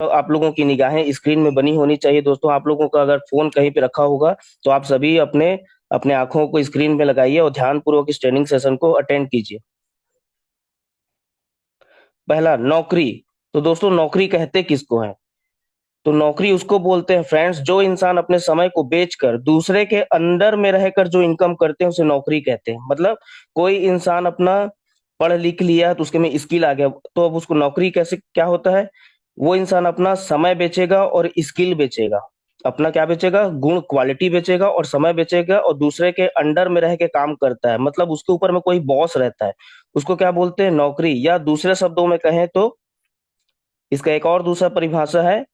आप लोगों की निगाहें स्क्रीन में बनी होनी चाहिए दोस्तों। आप लोगों का अगर फोन कहीं पे रखा होगा तो आप सभी अपने अपने आंखों को स्क्रीन पे लगाइए और ध्यानपूर्वक इस ट्रेनिंग सेशन को अटेंड कीजिए। पहला, नौकरी। तो दोस्तों नौकरी कहते किसको है? तो नौकरी उसको बोलते हैं फ्रेंड्स, जो इंसान अपने समय को बेचकर दूसरे के अंडर में रहकर जो इनकम करते हैं उसे नौकरी कहते हैं। मतलब कोई इंसान अपना पढ़ लिख लिया तो उसके में स्किल आ गया, तो अब उसको नौकरी कैसे क्या होता है? वो इंसान अपना समय बेचेगा और स्किल बेचेगा। अपना क्या बेचेगा? गुण, क्वालिटी बेचेगा और समय बेचेगा, और दूसरे के अंडर में रह के काम करता है, मतलब उसके ऊपर में कोई बॉस रहता है। उसको क्या बोलते हैं? नौकरी। या दूसरे शब्दों में कहें तो इसका एक और दूसरा परिभाषा है,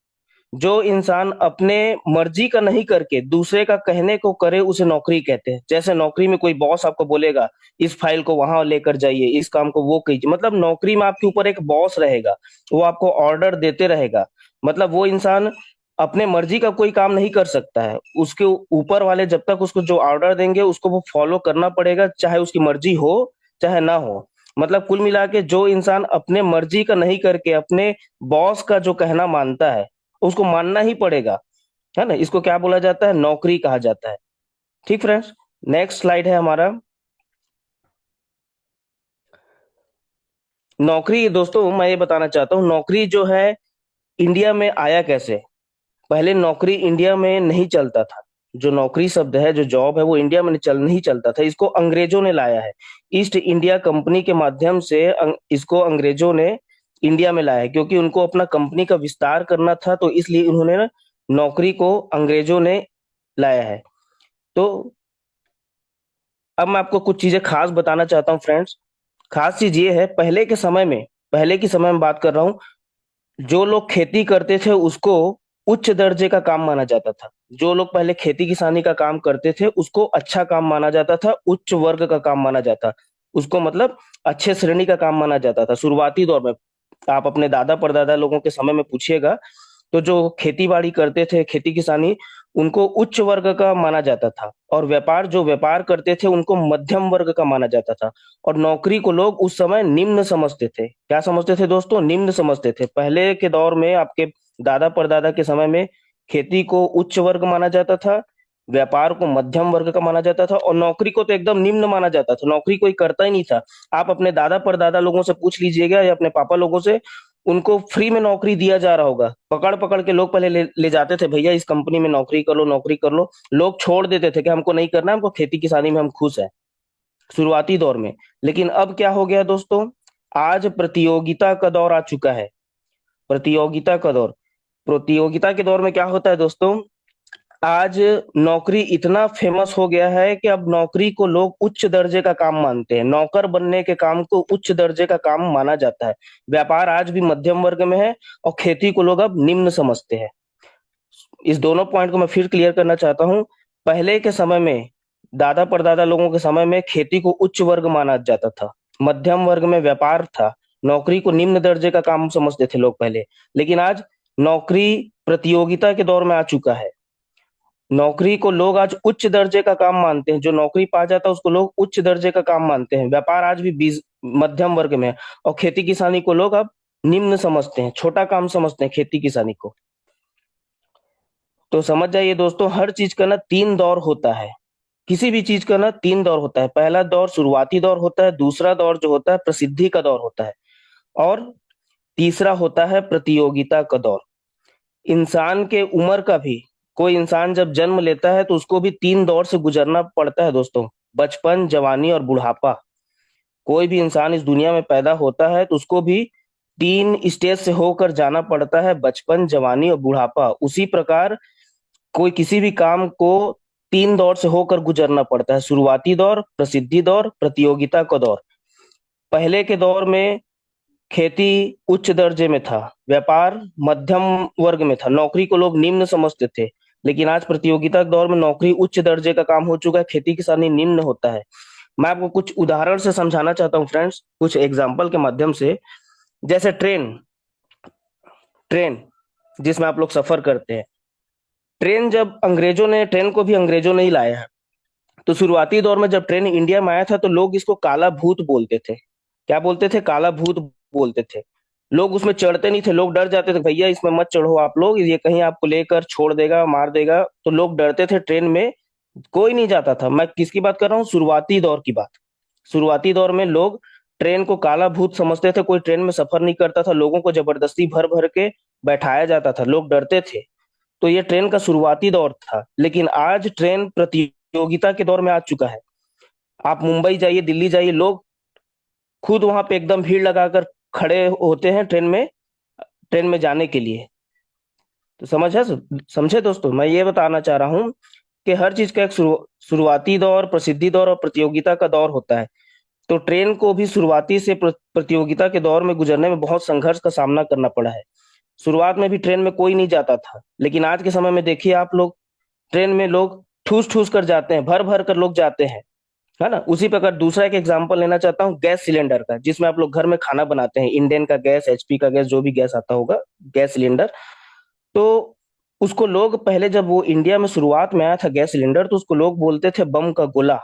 जो इंसान अपने मर्जी का नहीं करके दूसरे का कहने को करे उसे नौकरी कहते हैं। जैसे नौकरी में कोई बॉस आपको बोलेगा इस फाइल को वहां लेकर जाइए, इस काम को वो कीजिए, मतलब नौकरी में आपके ऊपर एक बॉस रहेगा, वो आपको ऑर्डर देते रहेगा। मतलब वो इंसान अपने मर्जी का कोई काम नहीं कर सकता है, उसके ऊपर वाले जब तक उसको जो ऑर्डर देंगे उसको वो फॉलो करना पड़ेगा, चाहे उसकी मर्जी हो चाहे ना हो। मतलब कुल मिला के जो इंसान अपने मर्जी का नहीं करके अपने बॉस का जो कहना मानता है उसको मानना ही पड़ेगा, है ना? इसको क्या बोला जाता है? नौकरी कहा जाता है। ठीक फ्रेंड्स, नेक्स्ट स्लाइड है हमारा। नौकरी दोस्तों मैं ये बताना चाहता हूँ, नौकरी जो है इंडिया में आया कैसे? पहले नौकरी इंडिया में नहीं चलता था। जो नौकरी शब्द है, जो जॉब है, वो इंडिया में नहीं चलता था। इसको अंग्रेजों ने लाया है। ईस्ट इंडिया कंपनी के माध्यम से इसको अंग्रेजों ने इंडिया में लाया है, क्योंकि उनको अपना कंपनी का विस्तार करना था, तो इसलिए उन्होंने ना नौकरी को अंग्रेजों ने लाया है। तो अब मैं आपको कुछ चीजें खास बताना चाहता हूँ फ्रेंड्स। खास चीज ये है, पहले के समय में बात कर रहा हूँ, जो लोग खेती करते थे उसको उच्च दर्जे का काम माना जाता था। जो लोग पहले खेती किसानी का काम करते थे उसको अच्छा काम माना जाता था, उच्च वर्ग का काम माना जाता, उसको मतलब अच्छे श्रेणी का काम माना जाता था शुरुआती दौर में। आप अपने दादा परदादा लोगों के समय में पूछिएगा तो जो खेती बाड़ी करते थे, खेती किसानी, उनको उच्च वर्ग का माना जाता था, और व्यापार करते थे उनको मध्यम वर्ग का माना जाता था। और नौकरी को लोग उस समय निम्न समझते थे। क्या समझते थे दोस्तों? निम्न समझते थे। पहले के दौर में आपके दादा परदादा के समय में खेती को उच्च वर्ग माना जाता था, व्यापार को मध्यम वर्ग का माना जाता था, और नौकरी को तो एकदम निम्न माना जाता था। नौकरी कोई करता ही नहीं था। आप अपने दादा परदादा लोगों से पूछ लीजिएगा या अपने पापा लोगों से, उनको फ्री में नौकरी दिया जा रहा होगा। पकड़ पकड़ के लोग पहले ले जाते थे, भैया इस कंपनी में नौकरी कर लो, नौकरी कर लो। लोग छोड़ देते थे कि हमको नहीं करना, हमको खेती किसानी में हम खुश हैं, शुरुआती दौर में। लेकिन अब क्या हो गया दोस्तों? आज प्रतियोगिता का दौर आ चुका है। प्रतियोगिता का दौर। प्रतियोगिता के दौर में क्या होता है दोस्तों? आज नौकरी इतना फेमस हो गया है कि अब नौकरी को लोग उच्च दर्जे का काम मानते हैं। नौकर बनने के काम को उच्च दर्जे का काम माना जाता है। व्यापार आज भी मध्यम वर्ग में है और खेती को लोग अब निम्न समझते हैं। इस दोनों पॉइंट को मैं फिर क्लियर करना चाहता हूँ। पहले के समय में, दादा परदादा लोगों के समय में खेती को उच्च वर्ग माना जाता था, मध्यम वर्ग में व्यापार था, नौकरी को निम्न दर्जे का काम समझते थे लोग पहले। लेकिन आज नौकरी प्रतियोगिता के दौर में आ चुका है। नौकरी को लोग आज उच्च दर्जे का काम मानते हैं। जो नौकरी पा जाता है उसको लोग उच्च दर्जे का काम मानते हैं। व्यापार आज भी मध्यम वर्ग में है, और खेती किसानी को लोग अब निम्न समझते हैं, छोटा काम समझते हैं खेती किसानी को। तो समझ जाइए दोस्तों, हर चीज का ना तीन दौर होता है। किसी भी चीज का ना तीन दौर होता है। पहला दौर शुरुआती दौर होता है, दूसरा दौर जो होता है प्रसिद्धि का दौर होता है, और तीसरा होता है प्रतियोगिता का दौर। इंसान के उम्र का भी, कोई इंसान जब जन्म लेता है तो उसको भी तीन दौर से गुजरना पड़ता है दोस्तों, बचपन, जवानी और बुढ़ापा। कोई भी इंसान इस दुनिया में पैदा होता है तो उसको भी तीन स्टेज से होकर जाना पड़ता है, बचपन, जवानी और बुढ़ापा। उसी प्रकार कोई किसी भी काम को तीन दौर से होकर गुजरना पड़ता है, शुरुआती दौर, प्रसिद्धि दौर, प्रतियोगिता का दौर। पहले के दौर में खेती उच्च दर्जे में था, व्यापार मध्यम वर्ग में था, नौकरी को लोग निम्न समझते थे। लेकिन आज प्रतियोगिता के दौर में नौकरी उच्च दर्जे का काम हो चुका है, खेती किसानी निम्न होता है। मैं आपको कुछ उदाहरण से समझाना चाहता हूँ फ्रेंड्स, कुछ एग्जाम्पल के माध्यम से। जैसे ट्रेन, ट्रेन जिसमें आप लोग सफर करते हैं। ट्रेन जब अंग्रेजों ने, ट्रेन को भी अंग्रेजों ने ही लाया है। तो शुरुआती दौर में जब ट्रेन इंडिया में आया था तो लोग इसको काला भूत बोलते थे। क्या बोलते थे? काला भूत बोलते थे। लोग उसमें चढ़ते नहीं थे, लोग डर जाते थे, भैया इसमें मत चढ़ो आप लोग, ये कहीं आपको लेकर छोड़ देगा, मार देगा, तो लोग डरते थे ट्रेन में, कोई नहीं जाता था। मैं किसकी बात कर रहा हूँ? शुरुआती दौर की बात। शुरुआती दौर में लोग ट्रेन को काला भूत समझते थे, कोई ट्रेन में सफर नहीं करता था, लोगों को जबरदस्ती भर भर के बैठाया जाता था, लोग डरते थे। तो ये ट्रेन का शुरुआती दौर था। लेकिन आज ट्रेन प्रतियोगिता के दौर में आ चुका है। आप मुंबई जाइए, दिल्ली जाइए, लोग खुद वहां पे एकदम भीड़ लगाकर खड़े होते हैं ट्रेन में जाने के लिए। तो समझे दोस्तों, मैं ये बताना चाह रहा हूँ कि हर चीज का एक शुरुआती दौर, प्रसिद्धि दौर और प्रतियोगिता का दौर होता है। तो ट्रेन को भी शुरुआती से प्रतियोगिता के दौर में गुजरने में बहुत संघर्ष का सामना करना पड़ा है। शुरुआत में भी ट्रेन में कोई नहीं जाता था, लेकिन आज के समय में देखिए आप लोग, ट्रेन में लोग ठूस ठूस कर जाते हैं, भर भर कर लोग जाते हैं, है ना। उसी प्रकार दूसरा एक एग्जांपल लेना चाहता हूँ गैस सिलेंडर का, जिसमें आप लोग घर में खाना बनाते हैं, इंडेन का गैस, एचपी का गैस, जो भी गैस आता होगा, गैस सिलेंडर। तो उसको लोग पहले, जब वो इंडिया में शुरुआत में आया था गैस सिलेंडर, तो उसको लोग बोलते थे बम का गोला।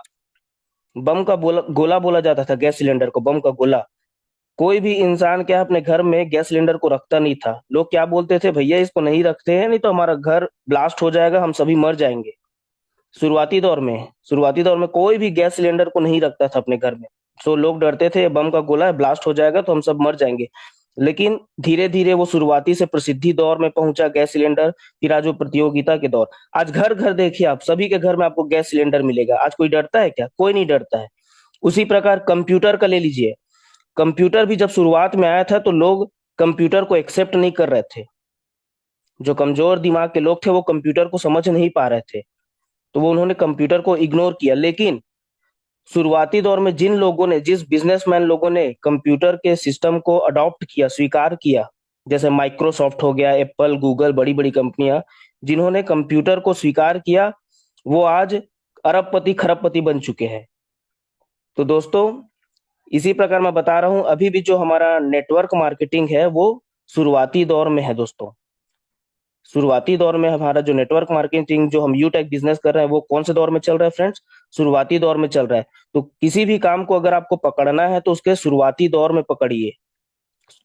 गोला बोला जाता था गैस सिलेंडर को, बम का गोला। कोई भी इंसान क्या अपने घर में गैस सिलेंडर को रखता नहीं था। लोग क्या बोलते थे, भैया इसको नहीं रखते हैं, नहीं तो हमारा घर ब्लास्ट हो जाएगा, हम सभी मर जाएंगे। शुरुआती दौर में कोई भी गैस सिलेंडर को नहीं रखता था अपने घर में। सो लोग डरते थे, बम का गोला है, ब्लास्ट हो जाएगा तो हम सब मर जाएंगे। लेकिन धीरे धीरे वो शुरुआती से प्रसिद्धि दौर में पहुंचा गैस सिलेंडर। फिर आज वो प्रतियोगिता के दौर। आज घर घर देखिए, आप सभी के घर में आपको गैस सिलेंडर मिलेगा। आज कोई डरता है क्या? कोई नहीं डरता है। उसी प्रकार कंप्यूटर का ले लीजिए। कंप्यूटर भी जब शुरुआत में आया था तो लोग कंप्यूटर को एक्सेप्ट नहीं कर रहे थे। जो कमजोर दिमाग के लोग थे वो कंप्यूटर को समझ नहीं पा रहे थे, तो वो उन्होंने कंप्यूटर को इग्नोर किया। लेकिन शुरुआती दौर में जिन लोगों ने, जिस बिजनेसमैन लोगों ने कंप्यूटर के सिस्टम को अडॉप्ट किया, स्वीकार किया, जैसे माइक्रोसॉफ्ट हो गया, एप्पल, गूगल, बड़ी बड़ी कंपनियां, जिन्होंने कंप्यूटर को स्वीकार किया, वो आज अरबपति खरबपति बन चुके हैं। तो दोस्तों, इसी प्रकार मैं बता रहा हूं, अभी भी जो हमारा नेटवर्क मार्केटिंग है वो शुरुआती दौर में है दोस्तों। शुरुआती दौर में हमारा जो नेटवर्क मार्केटिंग, जो हम यूटेक बिजनेस कर रहे हैं, वो कौन से दौर में चल रहा है फ्रेंड्स? शुरुआती दौर में चल रहा है। तो किसी भी काम को अगर आपको पकड़ना है तो उसके शुरुआती दौर में पकड़िए।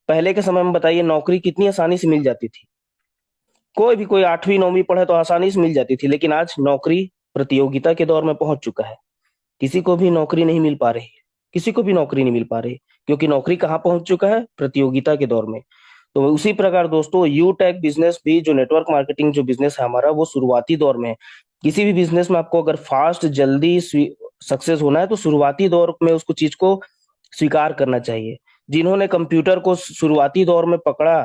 पहले के समय में बताइए, नौकरी कितनी आसानी से मिल जाती थी। कोई भी, कोई 8वीं 9वीं पढ़े तो आसानी से मिल जाती थी। लेकिन आज नौकरी प्रतियोगिता के दौर में पहुंच चुका है। किसी को भी नौकरी नहीं मिल पा रही है, किसी को भी नौकरी नहीं मिल पा रही, क्योंकि नौकरी कहाँ पहुंच चुका है? प्रतियोगिता के दौर में। तो उसी प्रकार दोस्तों, यू टेक बिजनेस भी, जो नेटवर्क मार्केटिंग जो बिजनेस है हमारा, वो शुरुआती दौर में है। किसी भी बिजनेस में आपको अगर फास्ट, जल्दी सक्सेस होना है तो शुरुआती दौर में उसको, चीज को स्वीकार करना चाहिए। जिन्होंने कंप्यूटर को शुरुआती दौर में पकड़ा,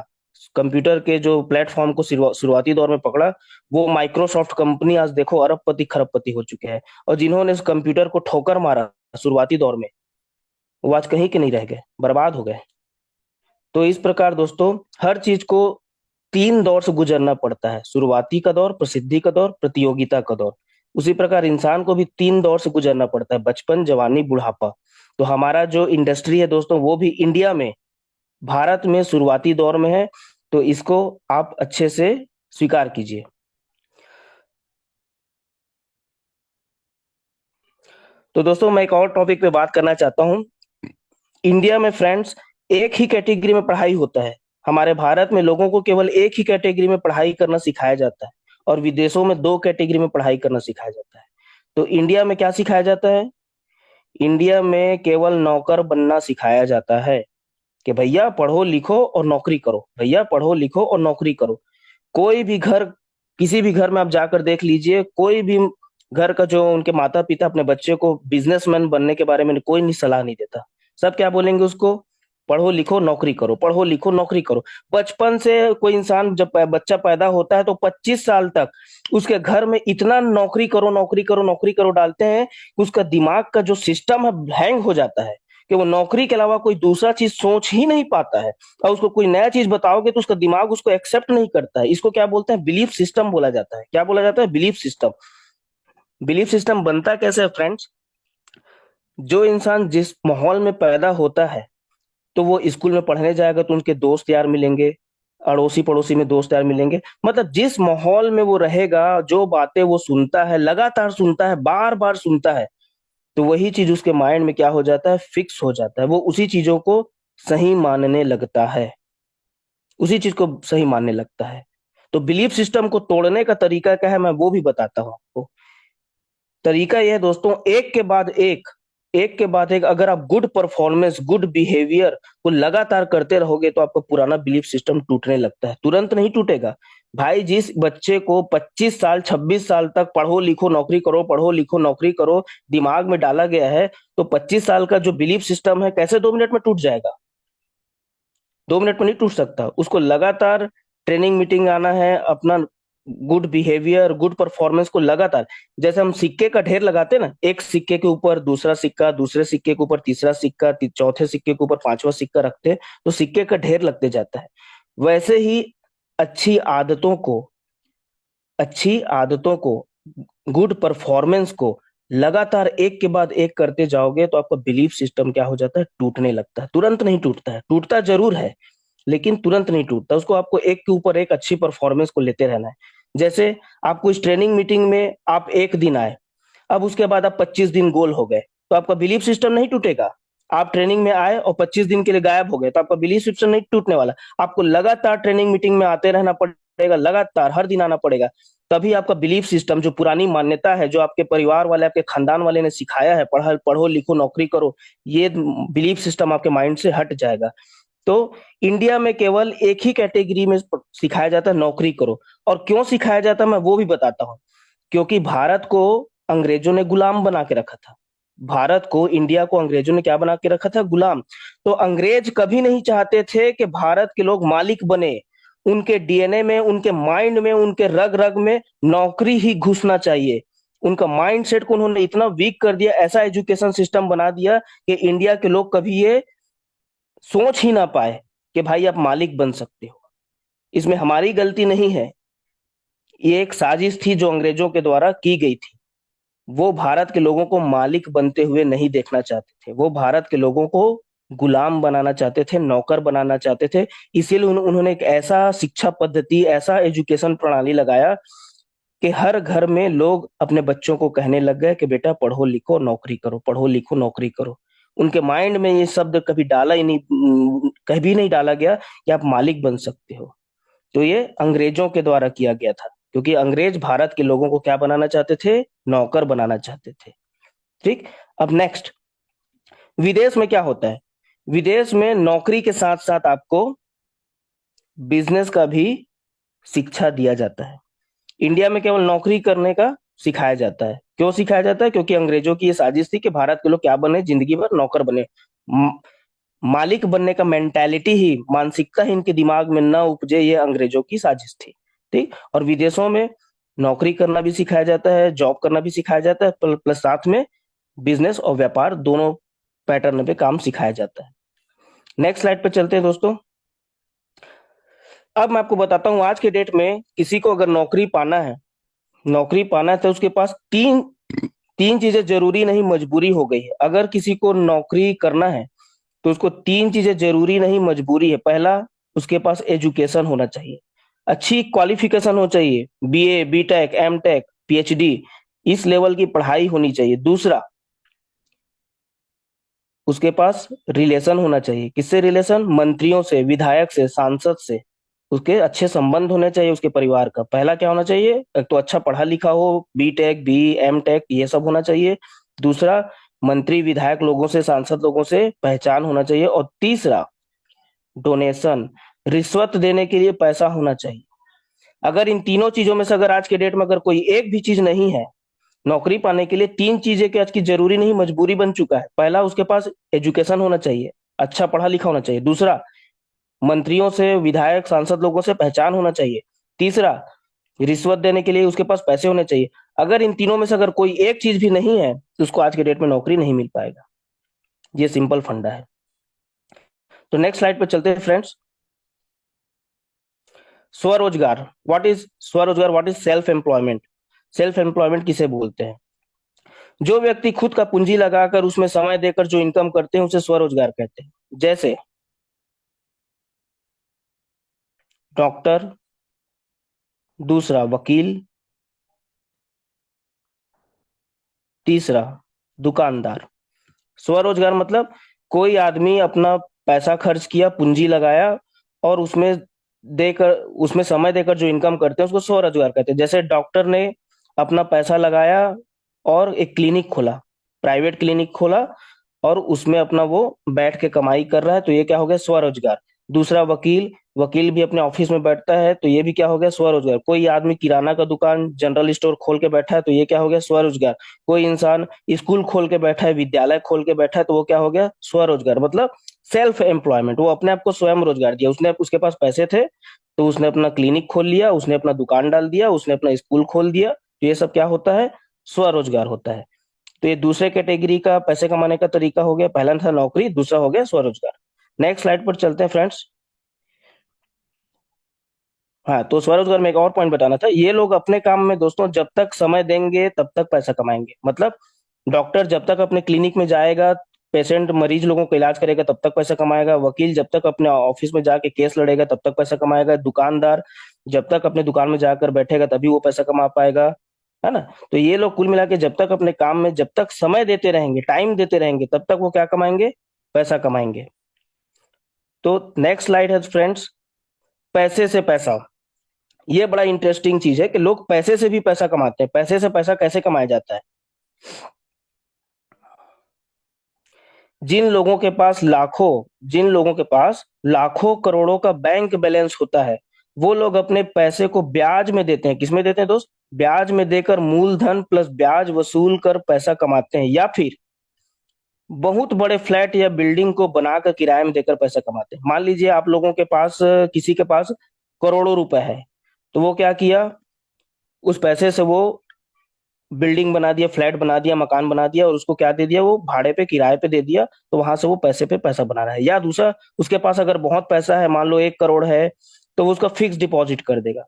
कंप्यूटर के जो प्लेटफॉर्म को शुरुआती दौर में पकड़ा, वो माइक्रोसॉफ्ट कंपनी आज देखो अरबपति खरबपति हो चुके हैं। और जिन्होंने इस कंप्यूटर को ठोकर मारा शुरुआती दौर में, वो आज कहीं के नहीं रह गए, बर्बाद हो गए। तो इस प्रकार दोस्तों, हर चीज को 3 दौर से गुजरना पड़ता है: शुरुआती का दौर, प्रसिद्धि का दौर, प्रतियोगिता का दौर। उसी प्रकार इंसान को भी 3 दौर से गुजरना पड़ता है: बचपन, जवानी, बुढ़ापा। तो हमारा जो इंडस्ट्री है दोस्तों, वो भी इंडिया में, भारत में शुरुआती दौर में है। तो इसको आप अच्छे से स्वीकार कीजिए। तो दोस्तों, मैं एक और टॉपिक पे बात करना चाहता हूँ। इंडिया में फ्रेंड्स, एक ही कैटेगरी में पढ़ाई होता है। हमारे भारत में लोगों को केवल एक ही कैटेगरी में पढ़ाई करना सिखाया जाता है, और विदेशों में 2 कैटेगरी में पढ़ाई करना सिखाया जाता है। तो इंडिया में क्या सिखाया जाता है? इंडिया में केवल नौकर बनना सिखाया जाता है, कि भैया पढ़ो लिखो और नौकरी करो, भैया पढ़ो लिखो और नौकरी करो। कोई भी घर, किसी भी घर में आप जाकर देख लीजिए, कोई भी घर का जो उनके माता पिता अपने बच्चे को बिजनेसमैन बनने के बारे में कोई नहीं सलाह नहीं देता। सब क्या बोलेंगे उसको? पढ़ो लिखो नौकरी करो, पढ़ो लिखो नौकरी करो। बचपन से कोई इंसान, जब बच्चा पैदा होता है तो 25 साल तक उसके घर में इतना नौकरी करो नौकरी करो नौकरी करो डालते हैं कि उसका दिमाग का जो सिस्टम है हैंग हो जाता है, कि वो नौकरी के अलावा कोई दूसरा चीज सोच ही नहीं पाता है। और उसको कोई नया चीज बताओगे तो उसका दिमाग उसको एक्सेप्ट नहीं करता है। इसको क्या बोलते हैं? बिलीफ सिस्टम बोला जाता है। क्या बोला जाता है? Belief system. बिलीफ सिस्टम बनता कैसे है फ्रेंड्स? जो इंसान जिस माहौल में पैदा होता है, तो वो स्कूल में पढ़ने जाएगा तो उनके दोस्त यार मिलेंगे, अड़ोसी पड़ोसी में दोस्त यार मिलेंगे। मतलब जिस माहौल में वो रहेगा, जो बातें वो सुनता है, लगातार सुनता है, बार बार सुनता है, तो वही चीज उसके माइंड में क्या हो जाता है? फिक्स हो जाता है। वो उसी चीजों को सही मानने लगता है। उसी चीज को सही मानने लगता है। तो बिलीफ सिस्टम को तोड़ने का तरीका क्या है, मैं वो भी बताता हूँ आपको। तरीका यह है दोस्तों, एक के बाद एक अगर आप गुड परफॉर्मेंस, गुड बिहेवियर को लगातार करते रहोगे तो आपका पुराना बिलीफ सिस्टम टूटने लगता है। तुरंत नहीं टूटेगा भाई। जिस बच्चे को 25 साल 26 साल तक पढ़ो लिखो नौकरी करो, पढ़ो लिखो नौकरी करो दिमाग में डाला गया है, तो 25 साल का जो बिलीफ सिस्टम है कैसे 2 मिनट में टूट जाएगा? 2 मिनट में नहीं टूट सकता। उसको लगातार ट्रेनिंग मीटिंग आना है, अपना गुड बिहेवियर, गुड परफॉर्मेंस को लगातार, जैसे हम सिक्के का ढेर लगाते हैं ना, एक सिक्के के ऊपर दूसरा सिक्का, दूसरे सिक्के के ऊपर तीसरा सिक्का, चौथे सिक्के के ऊपर पांचवा सिक्का रखते हैं, तो सिक्के का ढेर लगते जाता है। वैसे ही अच्छी आदतों को अच्छी आदतों को, गुड परफॉर्मेंस को लगातार एक के बाद एक करते जाओगे तो आपका बिलीफ सिस्टम क्या हो जाता है? टूटने लगता है। तुरंत नहीं टूटता है, टूटता जरूर है लेकिन तुरंत नहीं टूटता। उसको आपको एक के ऊपर एक अच्छी परफॉर्मेंस को लेते रहना है। जैसे आपको इस ट्रेनिंग मीटिंग में आप एक दिन आए, अब उसके बाद आप 25 दिन गोल हो गए, तो आपका बिलीफ सिस्टम नहीं टूटेगा। आप ट्रेनिंग में आए और 25 दिन के लिए गायब हो गए तो आपका बिलीफ सिस्टम नहीं टूटने वाला। आपको लगातार ट्रेनिंग मीटिंग में आते रहना पड़ेगा, लगातार हर दिन आना पड़ेगा। तभी आपका बिलीफ सिस्टम, जो पुरानी मान्यता है, जो आपके परिवार वाले, आपके खानदान वाले ने सिखाया है, पढ़ा पढ़ो लिखो नौकरी करो, ये बिलीफ सिस्टम आपके माइंड से हट जाएगा। तो इंडिया में केवल एक ही कैटेगरी में सिखाया जाता है, नौकरी करो। और क्यों सिखाया जाता है मैं वो भी बताता हूँ। क्योंकि भारत को अंग्रेजों ने गुलाम बना के रखा था। भारत को, इंडिया को अंग्रेजों ने क्या बना के रखा था? गुलाम। तो अंग्रेज कभी नहीं चाहते थे कि भारत के लोग मालिक बने। उनके डीएनए में, उनके माइंड में, उनके रग रग में नौकरी ही घुसना चाहिए। उनका माइंड सेट को उन्होंने इतना वीक कर दिया, ऐसा एजुकेशन सिस्टम बना दिया कि इंडिया के लोग कभी ये सोच ही ना पाए कि भाई आप मालिक बन सकते हो। इसमें हमारी गलती नहीं है। ये एक साजिश थी जो अंग्रेजों के द्वारा की गई थी। वो भारत के लोगों को मालिक बनते हुए नहीं देखना चाहते थे। वो भारत के लोगों को गुलाम बनाना चाहते थे, नौकर बनाना चाहते थे। इसीलिए उन्होंने एक ऐसा शिक्षा पद्धति, ऐसा एजुकेशन प्रणाली लगाया कि हर घर में लोग अपने बच्चों को कहने लग गए कि बेटा पढ़ो लिखो नौकरी करो, पढ़ो लिखो नौकरी करो। उनके माइंड में ये शब्द कभी डाला ही नहीं, कभी नहीं डाला गया कि आप मालिक बन सकते हो। तो ये अंग्रेजों के द्वारा किया गया था, क्योंकि अंग्रेज भारत के लोगों को क्या बनाना चाहते थे? नौकर बनाना चाहते थे। ठीक। अब नेक्स्ट, विदेश में क्या होता है? विदेश में नौकरी के साथ साथ आपको बिजनेस का भी शिक्षा दिया जाता है। इंडिया में केवल नौकरी करने का सिखाया जाता है। क्यों सिखाया जाता है? क्योंकि अंग्रेजों की ये साजिश थी कि भारत के लोग क्या बने? जिंदगी भर नौकर बने। मालिक बनने का मेंटेलिटी ही, मानसिकता ही इनके दिमाग में न उपजे, ये अंग्रेजों की साजिश थी। ठीक। और विदेशों में नौकरी करना भी सिखाया जाता है, जॉब करना भी सिखाया जाता है, प्लस साथ में बिजनेस और व्यापार दोनों पैटर्न पे काम सिखाया जाता है। नेक्स्ट स्लाइड पे चलते हैं दोस्तों। अब मैं आपको बताता हूँ, आज के डेट में किसी को अगर नौकरी पाना है तो उसके पास तीन तीन चीजें जरूरी नहीं, मजबूरी हो गई है। अगर किसी को नौकरी करना है तो उसको तीन चीजें जरूरी नहीं, मजबूरी है। पहला, उसके पास एजुकेशन होना चाहिए, अच्छी क्वालिफिकेशन हो चाहिए, बीए, बीटेक, एमटेक, पीएचडी, इस लेवल की पढ़ाई होनी चाहिए। दूसरा, उसके पास रिलेशन होना चाहिए। किससे रिलेशन? मंत्रियों से, विधायक से, सांसद से। उसके अच्छे संबंध होने चाहिए उसके परिवार का। पहला क्या होना चाहिए? एक तो अच्छा पढ़ा लिखा हो, बीटेक, बी, एमटेक, ये सब होना चाहिए। दूसरा, मंत्री विधायक लोगों से, सांसद लोगों से पहचान होना चाहिए। और तीसरा, डोनेशन, रिश्वत देने के लिए पैसा होना चाहिए। अगर इन तीनों चीजों में से अगर आज के डेट में अगर कोई एक भी चीज नहीं है, नौकरी पाने के लिए तीन चीजें की आज की जरूरी नहीं, मजबूरी बन चुका है। पहला, उसके पास एजुकेशन होना चाहिए, अच्छा पढ़ा लिखा होना चाहिए। दूसरा, मंत्रियों से, विधायक, सांसद लोगों से पहचान होना चाहिए। तीसरा, रिश्वत देने के लिए उसके पास पैसे होने चाहिए। अगर इन तीनों में से अगर कोई एक चीज भी नहीं है तो उसको आज के डेट में नौकरी नहीं मिल पाएगा। ये सिंपल फंडा है। तो नेक्स्ट स्लाइड पे चलते हैं फ्रेंड्स। स्वरोजगार, व्हाट इज स्वरोजगार? What is self employment? Self employment किसे बोलते हैं? जो व्यक्ति खुद का पूंजी लगाकर उसमें समय देकर जो इनकम करते हैं उसे स्वरोजगार कहते हैं। जैसे डॉक्टर, दूसरा वकील, तीसरा दुकानदार। स्वरोजगार मतलब कोई आदमी अपना पैसा खर्च किया, पूंजी लगाया और उसमें देकर, उसमें समय देकर जो इनकम करते हैं उसको स्वरोजगार कहते हैं। जैसे डॉक्टर ने अपना पैसा लगाया और एक क्लिनिक खोला, प्राइवेट क्लिनिक खोला, और उसमें अपना वो बैठ के कमाई कर रहा है, तो ये क्या हो गया? स्वरोजगार। दूसरा वकील, वकील भी अपने ऑफिस में बैठता है, तो ये भी क्या हो गया? स्वरोजगार। कोई आदमी किराना का दुकान, जनरल स्टोर खोल के बैठा है, तो ये क्या हो गया? स्वरोजगार। कोई इंसान स्कूल खोल के बैठा है, विद्यालय खोल के बैठा है, तो वो क्या हो गया? स्वरोजगार। मतलब सेल्फ एम्प्लॉयमेंट, वो अपने आप को स्वयं रोजगार दिया। उसने, उसके पास पैसे थे तो उसने अपना क्लिनिक खोल लिया, उसने अपना दुकान डाल दिया, उसने अपना स्कूल खोल दिया, तो ये सब क्या होता है? स्वरोजगार होता है। तो ये दूसरे कैटेगरी का पैसे कमाने का तरीका हो गया। पहला था नौकरी, दूसरा हो गया स्वरोजगार। नेक्स्ट स्लाइड पर चलते हैं फ्रेंड्स। हाँ, तो स्वरोजगार में एक और पॉइंट बताना था, ये लोग अपने काम में दोस्तों जब तक समय देंगे तब तक पैसा कमाएंगे। मतलब डॉक्टर जब तक अपने क्लिनिक में जाएगा, पेशेंट मरीज लोगों का इलाज करेगा, तब तक पैसा कमाएगा। वकील जब तक अपने ऑफिस में जाके केस लड़ेगा तब तक पैसा कमाएगा। दुकानदार जब तक अपने दुकान में जाकर बैठेगा तभी वो पैसा कमा पाएगा, है ना? तो ये लोग कुल मिला के जब तक अपने काम में, जब तक समय देते रहेंगे, टाइम देते रहेंगे, तब तक वो क्या कमाएंगे? पैसा कमाएंगे। तो नेक्स्ट स्लाइड है फ्रेंड्स, पैसे से पैसा। ये बड़ा इंटरेस्टिंग चीज है कि लोग पैसे से भी पैसा कमाते हैं। पैसे से पैसा कैसे कमाया जाता है? जिन लोगों के पास लाखों करोड़ों का बैंक बैलेंस होता है, वो लोग अपने पैसे को ब्याज में देते हैं। किसमें देते हैं दोस्त? ब्याज में देकर, मूलधन प्लस ब्याज वसूल कर पैसा कमाते हैं। या फिर बहुत बड़े फ्लैट या बिल्डिंग को बनाकर किराए में देकर पैसा कमाते हैं। मान लीजिए आप लोगों के पास, किसी के पास करोड़ों रुपए है, तो वो क्या किया? उस पैसे से वो बिल्डिंग बना दिया, फ्लैट बना दिया, मकान बना दिया, और उसको क्या दे दिया? वो भाड़े पे, किराए पे दे दिया। तो वहां से वो पैसे पे पैसा बना रहा है। या दूसरा, उसके पास अगर बहुत पैसा है, मान लो 1 करोड़ है, तो वो उसका फिक्स डिपॉजिट कर देगा।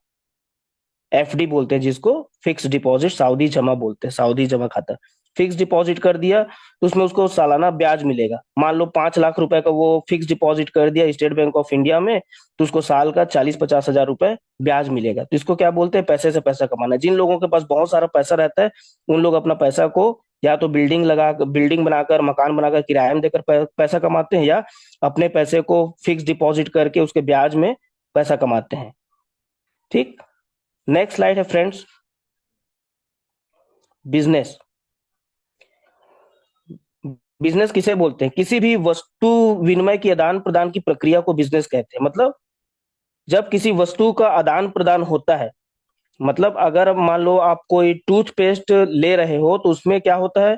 एफडी बोलते हैं जिसको, फिक्स डिपॉजिट, साउदी जमा बोलते हैं, साउदी जमा खाता। फिक्स डिपॉजिट कर दिया तो उसमें उसको सालाना ब्याज मिलेगा। मान लो 5 लाख रुपए का वो फिक्स डिपॉजिट कर दिया स्टेट बैंक ऑफ इंडिया में, तो उसको साल का 40-50 हजार रुपए ब्याज मिलेगा। तो इसको क्या बोलते हैं? पैसे से पैसा कमाना। जिन लोगों के पास बहुत सारा पैसा रहता है, उन लोग अपना पैसा को या तो बिल्डिंग बनाकर, मकान बनाकर किराए में देकर पैसा कमाते हैं, या अपने पैसे को फिक्स डिपॉजिट करके उसके ब्याज में पैसा कमाते हैं। ठीक। नेक्स्ट स्लाइड है फ्रेंड्स, बिजनेस। बिजनेस किसे बोलते हैं? किसी भी वस्तु विनिमय की आदान प्रदान की प्रक्रिया को बिजनेस कहते हैं। मतलब जब किसी वस्तु का आदान प्रदान होता है, मतलब अगर मान लो आप कोई टूथपेस्ट ले रहे हो, तो उसमें क्या होता है?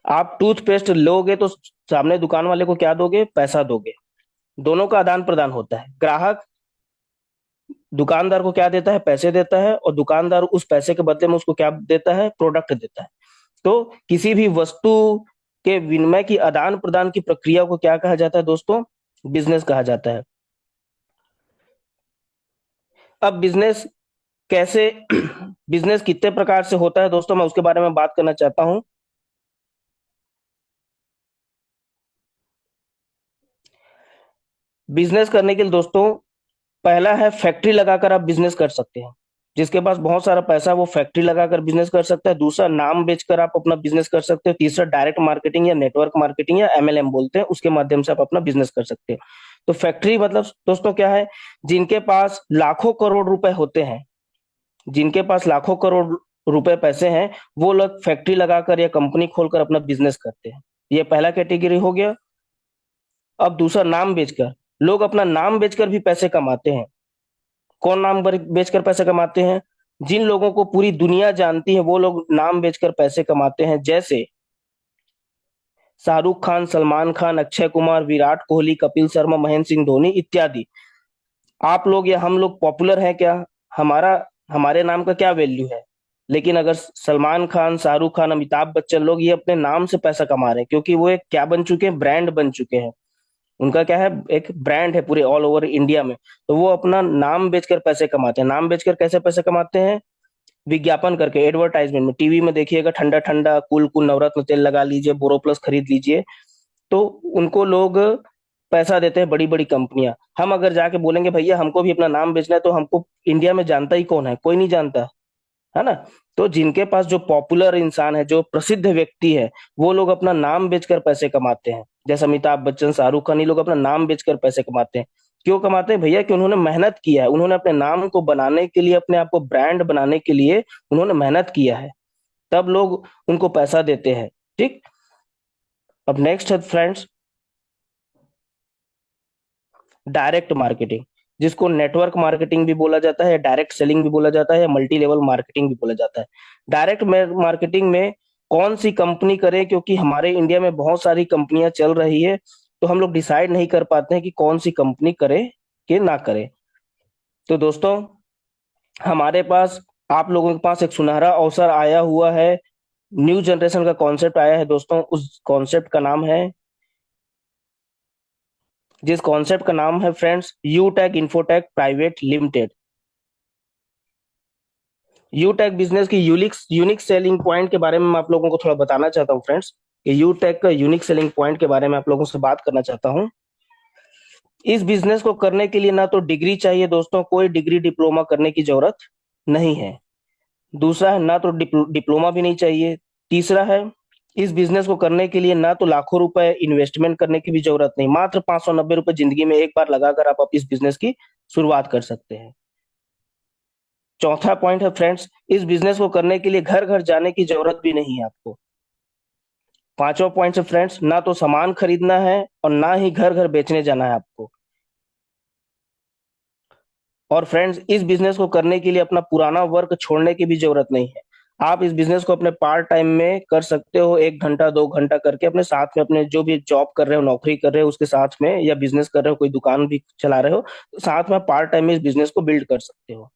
आप टूथपेस्ट लोगे तो सामने दुकान वाले को क्या दोगे? पैसा दोगे। दोनों का आदान प्रदान होता है। ग्राहक दुकानदार को क्या देता है? पैसे देता है, और दुकानदार उस पैसे के बदले में उसको क्या देता है? प्रोडक्ट देता है। तो किसी भी वस्तु के विनिमय की आदान प्रदान की प्रक्रिया को क्या कहा जाता है दोस्तों? बिजनेस कहा जाता है। अब बिजनेस कैसे बिजनेस कितने प्रकार से होता है दोस्तों, मैं उसके बारे में बात करना चाहता हूं। बिजनेस करने के लिए दोस्तों, पहला है फैक्ट्री लगाकर आप बिजनेस कर सकते हैं। जिसके पास बहुत सारा पैसा है, वो फैक्ट्री लगाकर बिजनेस कर सकता है। दूसरा, नाम बेचकर आप अपना बिजनेस कर सकते हो। तीसरा, डायरेक्ट मार्केटिंग या नेटवर्क मार्केटिंग या एमएलएम बोलते हैं, उसके माध्यम से आप अपना बिजनेस कर सकते हो। तो फैक्ट्री मतलब दोस्तों क्या है? जिनके पास लाखों करोड़ रुपए होते हैं, जिनके पास लाखों करोड़ रुपए पैसे हैं, वो लोग फैक्ट्री लगाकर या कंपनी खोलकर अपना बिजनेस करते हैं। ये पहला कैटेगरी हो गया। अब दूसरा, नाम बेचकर। लोग अपना नाम बेचकर भी पैसे कमाते हैं। कौन नाम बेचकर पैसे कमाते हैं? जिन लोगों को पूरी दुनिया जानती है, वो लोग नाम बेचकर पैसे कमाते हैं। जैसे शाहरुख खान, सलमान खान, अक्षय कुमार, विराट कोहली, कपिल शर्मा, महेंद्र सिंह धोनी इत्यादि। आप लोग या हम लोग पॉपुलर हैं क्या? हमारा हमारे नाम का क्या वैल्यू है? लेकिन अगर सलमान खान, शाहरुख खान, अमिताभ बच्चन लोग, ये अपने नाम से पैसा कमा रहे हैं, क्योंकि वो एक क्या बन चुके हैं? ब्रांड बन चुके हैं। उनका क्या है? एक ब्रांड है पूरे ऑल ओवर इंडिया में। तो वो अपना नाम बेचकर पैसे कमाते हैं। नाम बेचकर कैसे पैसे कमाते हैं? विज्ञापन करके, एडवर्टाइजमेंट में, टीवी में देखिएगा, ठंडा ठंडा कूल कूल नवरत्न तेल लगा लीजिए, बोरोप्लस खरीद लीजिए, तो उनको लोग पैसा देते हैं, बड़ी बड़ी कंपनियां। हम अगर जाके बोलेंगे भैया हमको भी अपना नाम बेचना है, तो हमको इंडिया में जानता ही कौन है? कोई नहीं जानता, है ना? तो जिनके पास, जो पॉपुलर इंसान है, जो प्रसिद्ध व्यक्ति है, वो लोग अपना नाम बेचकर पैसे कमाते हैं। जैसे अमिताभ बच्चन, शाहरुख खान, ये लोग अपना नाम बेचकर पैसे कमाते हैं। क्यों कमाते हैं भैया? कि उन्होंने मेहनत किया है, उन्होंने अपने नाम को बनाने के लिए, अपने आप को ब्रांड बनाने के लिए उन्होंने मेहनत किया है, तब लोग उनको पैसा देते हैं। ठीक। अब नेक्स्ट है फ्रेंड्स, डायरेक्ट मार्केटिंग, जिसको नेटवर्क मार्केटिंग भी बोला जाता है, डायरेक्ट सेलिंग भी बोला जाता है, या मल्टी लेवल मार्केटिंग भी बोला जाता है। डायरेक्ट मार्केटिंग में कौन सी कंपनी करे, क्योंकि हमारे इंडिया में बहुत सारी कंपनियां चल रही है, तो हम लोग डिसाइड नहीं कर पाते हैं कि कौन सी कंपनी करे कि ना करे। तो दोस्तों, हमारे पास, आप लोगों के पास एक सुनहरा अवसर आया हुआ है, न्यू जनरेशन का कॉन्सेप्ट आया है दोस्तों। उस कॉन्सेप्ट का नाम है, जिस कॉन्सेप्ट का नाम है friends, यूटेक infotech private limited. यूटेक business की यूनिक यूनिक सेलिंग पॉइंट के बारे में मैं आप लोगों को थोड़ा बताना चाहता हूँ फ्रेंड्स, कि यूटेक का यूनिक सेलिंग पॉइंट के बारे में आप लोगों से बात करना चाहता हूँ। इस बिजनेस को करने के लिए ना तो डिग्री चाहिए दोस्तों, कोई डिग्री डिप्लोमा करने की जरूरत नहीं है। दूसरा है, ना तो डिप्लोमा भी नहीं चाहिए। तीसरा है, इस बिजनेस को करने के लिए ना तो लाखों रुपए इन्वेस्टमेंट करने की भी जरूरत नहीं, मात्र 590 रुपए जिंदगी में एक बार लगाकर आप इस बिजनेस की शुरुआत कर सकते हैं। चौथा पॉइंट है फ्रेंड्स, इस बिजनेस को करने के लिए घर घर जाने की जरूरत भी नहीं है आपको। पांचवा पॉइंट है फ्रेंड्स, ना तो सामान खरीदना है और ना ही घर घर बेचने जाना है आपको। और फ्रेंड्स, इस बिजनेस को करने के लिए अपना पुराना वर्क छोड़ने की भी जरूरत नहीं है। आप इस बिजनेस को अपने पार्ट टाइम में कर सकते हो, 1 घंटा 2 घंटा करके अपने साथ में, अपने जो भी जॉब कर रहे हो, नौकरी कर रहे हो उसके साथ में, या बिजनेस कर रहे हो, कोई दुकान भी चला रहे हो, तो साथ में पार्ट टाइम में इस बिजनेस को बिल्ड कर सकते हो।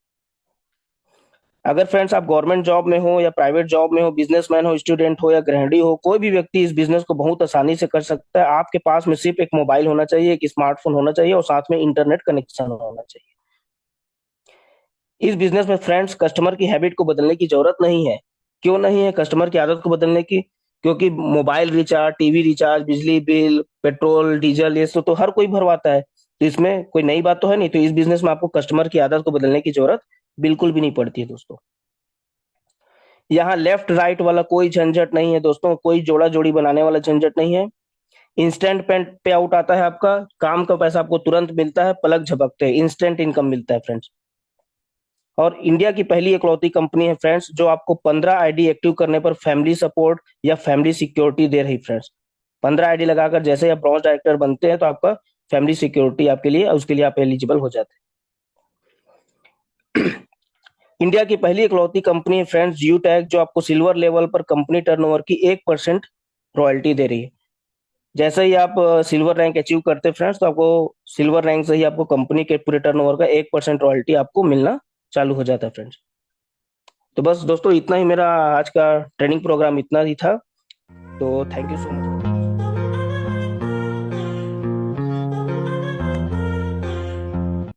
अगर फ्रेंड्स आप गवर्नमेंट जॉब में हो या प्राइवेट जॉब में हो, बिजनेसमैन हो, स्टूडेंट हो या गृहिणी हो, कोई भी व्यक्ति इस बिजनेस को बहुत आसानी से कर सकता है। आपके पास में सिर्फ एक मोबाइल होना चाहिए, एक स्मार्टफोन होना चाहिए, और साथ में इंटरनेट कनेक्शन होना चाहिए। इस बिजनेस में फ्रेंड्स कस्टमर की हैबिट को बदलने की जरूरत नहीं है। क्यों नहीं है कस्टमर की आदत को बदलने की? क्योंकि मोबाइल रिचार्ज, टीवी रिचार्ज, बिजली बिल, पेट्रोल डीजल, ये सब तो हर कोई भरवाता है, तो इसमें कोई नई बात तो है नहीं। तो इस बिजनेस में आपको कस्टमर की आदत को बदलने की जरूरत बिल्कुल भी नहीं पड़ती है दोस्तों। यहाँ लेफ्ट राइट वाला कोई झंझट नहीं है दोस्तों, कोई जोड़ा जोड़ी बनाने वाला झंझट नहीं है। इंस्टेंट पे आउट आता है आपका, काम का पैसा आपको तुरंत मिलता है, पलक झपकते हैं इंस्टेंट इनकम मिलता है फ्रेंड्स। और इंडिया की पहली इकलौती कंपनी है फ्रेंड्स, जो आपको 15 आईडी एक्टिव करने पर फैमिली सपोर्ट या फैमिली सिक्योरिटी दे रही फ्रेंड्स। 15 आईडी लगाकर जैसे ही आप ब्रॉन्ज डायरेक्टर बनते हैं, तो आपका फैमिली सिक्योरिटी आपके लिए, उसके लिए आप एलिजिबल हो जाते हैं। इंडिया की पहली इकलौती कंपनी है फ्रेंड्स यूटैग, जो आपको सिल्वर लेवल पर कंपनी टर्नओवर की 1% रॉयल्टी दे रही है। जैसे ही आप सिल्वर रैंक अचीव करते हैं फ्रेंड्स, तो आपको सिल्वर रैंक से ही आपको कंपनी के पूरे टर्नओवर का 1% रॉयल्टी आपको मिलना चालू हो जाता है फ्रेंड्स। तो बस दोस्तों, इतना ही मेरा आज का ट्रेनिंग प्रोग्राम इतना ही था। तो थैंक यू सो मच।